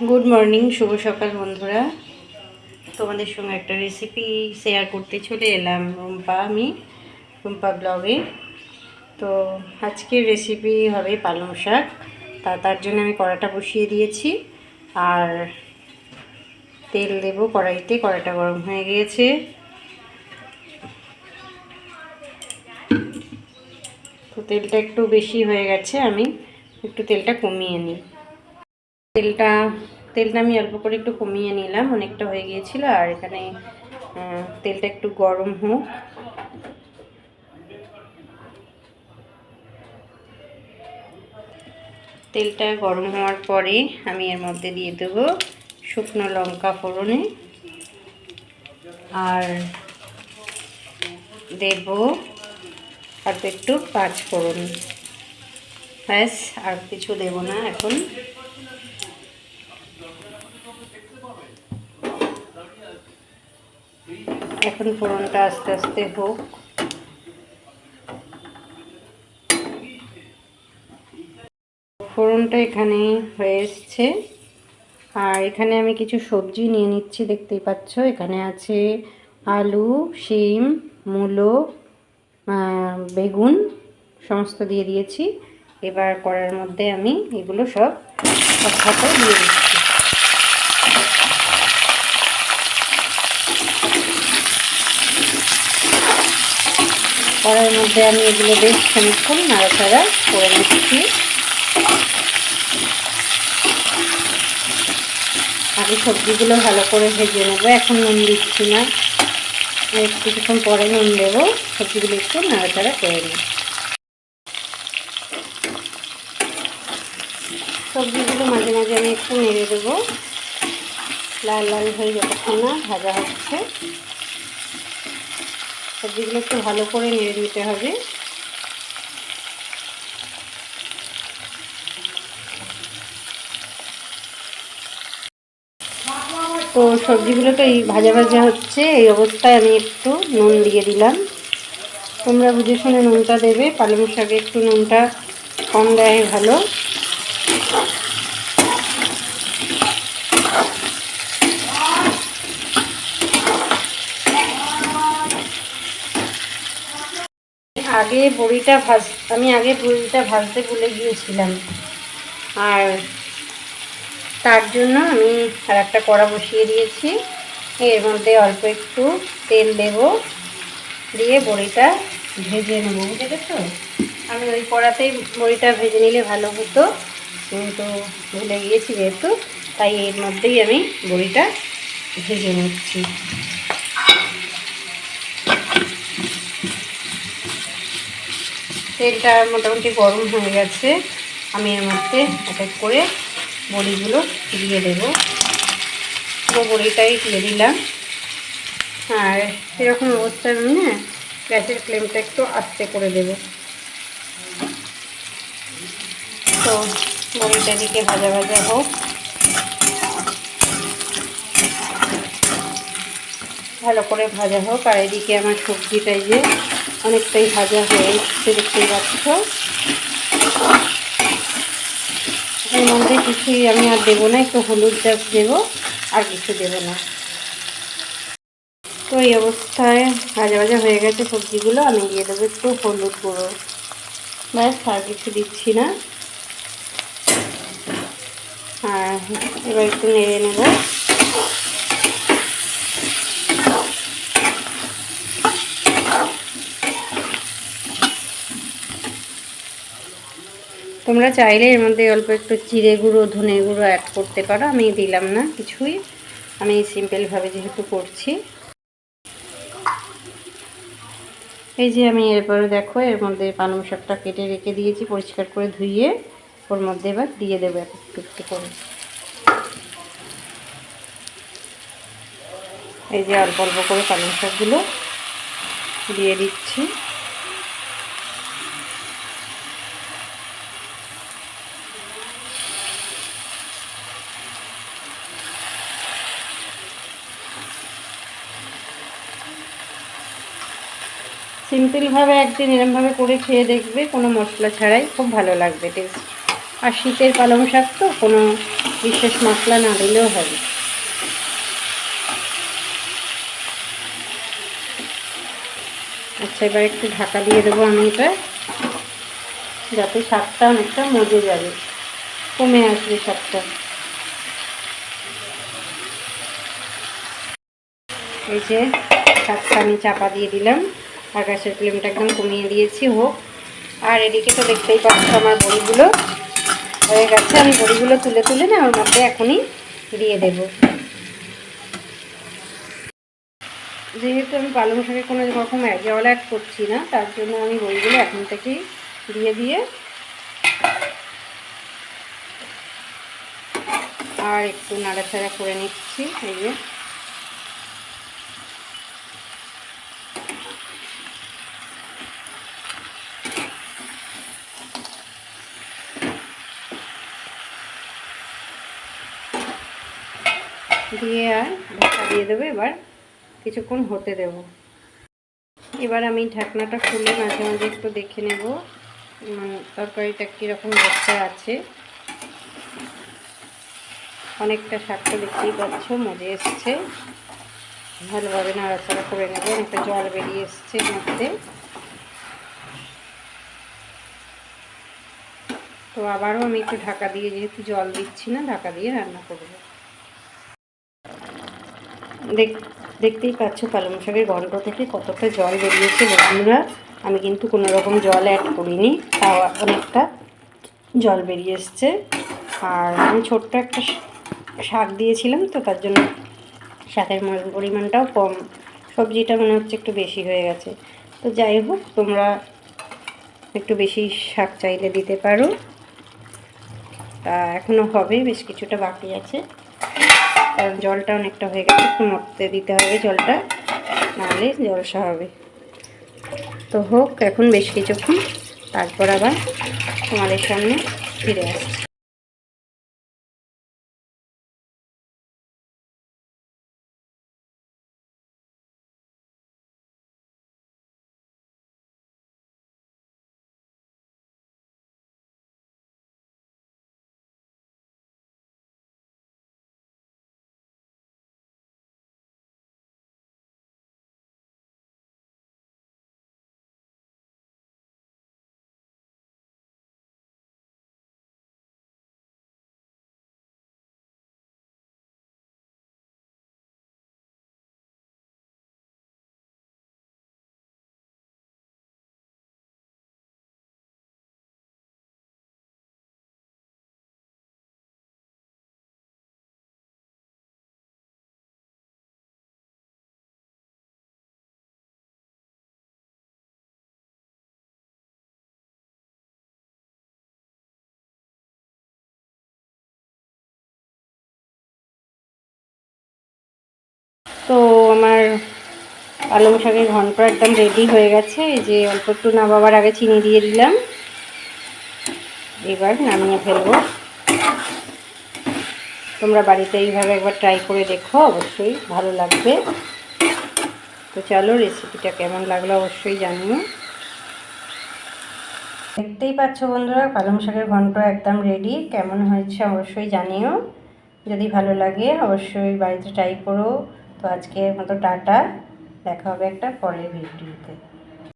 Good morning, শুভ সকাল বন্ধুরা। তোমাদের সঙ্গে একটা রেসিপি শেয়ার করতে চলে এলাম রুম্পা ব্লগে। তো আজকের রেসিপি হবে পালং শাক। তার জন্য আমি কড়াটা বসিয়ে দিয়েছি আর তেল দেব কড়াইতে। কড়াটা গরম হয়ে গিয়েছে। তো তেলটা একটু বেশি হয়ে গেছে, আমি একটু তেলটা কমিয়ে নিই। তেলটা আমি অল্প করে একটু কমিয়ে নিলাম, অনেকটা হয়ে গিয়েছিল। আর এখানে তেলটা একটু গরম হোক। তেলটা গরম হওয়ার পরে আমি এর মধ্যে দিয়ে দেব শুকনো লঙ্কা ফোড়নে, আর দেব অল্প একটু পাঁচ ফোড়ন। ব্যাস, আর কিছু দেব না এখন। এখন ফোড়নটা আস্তে আস্তে হোক। ফোড়নটা এখানে হয়ে এসছে। আর এখানে আমি কিছু সবজি নিয়ে নিচ্ছি, দেখতেই পাচ্ছ। এখানে আছে আলু, শিম, মূলো, বেগুন সমস্ত দিয়ে দিয়েছি। এবার কড়ার মধ্যে আমি এগুলো সব একসাথে দিয়ে দিচ্ছি। কড়াইয়ের মধ্যে আমি এগুলো বেশ খানিকক্ষণ নাড়াচাড়া করে নিচ্ছি। আগে সবজিগুলো ভালো করে ভেজে নেবো, এখন নুন দিচ্ছি না, কিছুক্ষণ পরে নুন দেবো। সবজিগুলো একটু নাড়াচাড়া করে নিই। সবজিগুলো মাঝে মাঝে আমি একটু নেড়ে দেবো, লাল লাল হয়ে যতক্ষণ না ভাজা হচ্ছে। সবজিগুলো একটু ভালো করে নেড়ে নিতে হবে। তো সবজিগুলো তো এই ভাজা ভাজা হচ্ছে, এই অবস্থায় আমি একটু নুন দিয়ে দিলাম। তোমরা বুঝে শুনে নুনটা দেবে, পালং শাকে একটু নুনটা কম দেয় ভালো। আমি আগে বড়িটা ভাজতে ভুলে গিয়েছিলাম, আর তার জন্য আমি আর একটা কড়া বসিয়ে দিয়েছি। এর মধ্যে অল্প একটু তেল দেব, দিয়ে বড়িটা ভেজে নেব। বুঝে গেছো? আমি ওই কড়াতেই বড়িটা ভেজে নিলে ভালো হতো, কিন্তু ভুলে গিয়েছি যেহেতু, তাই এর মধ্যেই আমি বড়িটা ভেজে নিচ্ছি। তেলটা মোটামুটি গরম হয়ে গেছে। আমি এর মধ্যে এক এক করে বড়িগুলো দিয়ে দেবো। পুরো বড়িটাই দিয়ে দিলাম। আর এরকম অবস্থায় আমি না গ্যাসের ফ্লেমটা একটু আস্তে করে দেব। তো বড়িটা দিকে ভাজা ভাজা হোক, ভালো করে ভাজা হোক। আর এদিকে আমার সবজিটাই যে অনেকটাই ভাজা হয়ে এসছে, দেখতেই পাচ্ছ। এর মধ্যে কিছুই আমি আর দেবো না, একটু হলুদ জাস্ট দেবো, আর কিছু দেবো না। তো এই অবস্থায় ভাজা ভাজা হয়ে গেছে সবজিগুলো, আমি দিয়ে দেবো একটু হলুদ গুঁড়ো। ব্যাস, আর কিছু দিচ্ছি না। আর এবার একটু নেড়ে নেব। তোমরা চাইলে এর মধ্যে অল্প একটু জিরে গুঁড়ো, ধনে গুঁড়ো অ্যাড করতে পারো, আমি দিলাম না কিছুই। আমি সিম্পলভাবে যেহেতু করছি। এই যে আমি এরপরে দেখো এর মধ্যে পালং শাকটা কেটে রেখে দিয়েছি, পরিষ্কার করে ধুয়ে ওর মধ্যে এবার দিয়ে দেবো একটু একটু করে। এই যে অল্প অল্প করে পালং শাকগুলো দিয়ে দিচ্ছি। সিম্পলভাবে একদিন এরমভাবে করে খেয়ে দেখবে, কোনো মশলা ছাড়াই, খুব ভালো লাগবে টেস্ট। আর শীতের পালং শাক তো কোনো বিশেষ মশলা না দিলেও হবে। আচ্ছা, এবার একটু ঢাকা দিয়ে দেবো আমি এটা, যাতে শাকটা অনেকটা মজে যাবে, কমে আসবে শাকটা। এই যে শাকটা আমি চাপা দিয়ে দিলাম, আর গ্যাসের ফ্লেমটা একদম কমিয়ে দিয়েছি হোক। আর এদিকে তো দেখতেই পাচ্ছ আমার বড়িগুলো হয়ে গেছে। আমি বড়িগুলো তুলে তুলে না ওর মধ্যে এখনই দিয়ে দেব। যেহেতু আমি পালং শাকে কোনো রকম জল অ্যাড করছি না, তার জন্য আমি বড়িগুলো এখন থেকেই দিয়ে দিয়ে আর একটু নাড়াচাড়া করে নিচ্ছি। এই যে দিয়ে আর ঢাকা দিয়ে দেবো, এবার কিছুক্ষণ হতে দেব। এবার আমি ঢাকনাটা খুলে মাঝে মাঝে একটু দেখে নেব তরকারিটা কীরকম অবস্থায় আছে। অনেকটা শাকটা দেখতেই পাচ্ছ মজে এসছে, ভালোভাবে নাড়াচাড়া করে নেব। অনেকটা জল বেরিয়ে এসছে মধ্যে। তো আবারও আমি একটু ঢাকা দিয়ে, যেহেতু জল দিচ্ছি না, ঢাকা দিয়ে রান্না করব। দেখতেই পাচ্ছ পালং শাকের গন্ধ থেকে কতটা জল বেরিয়েছে বন্ধুরা। আমি কিন্তু কোনো রকম জল অ্যাড করিনি, তাও অনেকটা জল বেরিয়ে এসছে। আর আমি ছোট্ট একটা শাক দিয়েছিলাম, তো তার জন্য শাকের পরিমাণটাও কম, সবজিটা মনে হচ্ছে একটু বেশি হয়ে গেছে। তো যাই হোক, তোমরা একটু বেশি শাক চাইলে দিতে পারো। তা এখনও হবে, বেশ কিছুটা বাকি আছে, কারণ জলটা অনেকটা হয়ে গেছে, একটু মরতে দিতে হবে জলটা, নাহলে জলসা হবে। তো হোক এখন বেশ কিছুক্ষণ, তারপর আবার তোমাদের সামনে ফিরে আসছি। তো আমার পালং শাকের ঘন্ট একদম রেডি হয়ে গেছে। এই যে অল্প একটু নামাবার আগে চিনি দিয়ে দিলাম, এবার নামিয়ে ফেলবো। তোমরা বাড়িতে এইভাবে একবার ট্রাই করে দেখো, অবশ্যই ভালো লাগবে। তো চলো, রেসিপিটা কেমন লাগলো অবশ্যই জানিও। দেখতেই পাচ্ছ বন্ধুরা, পালং শাকের ঘন্ট একদম রেডি। কেমন হয়েছে অবশ্যই জানিও। যদি ভালো লাগে অবশ্যই বাড়িতে ট্রাই করো। তো আজকের মতো টাটা, দেখা হবে একটা পরের ভিডিওতে।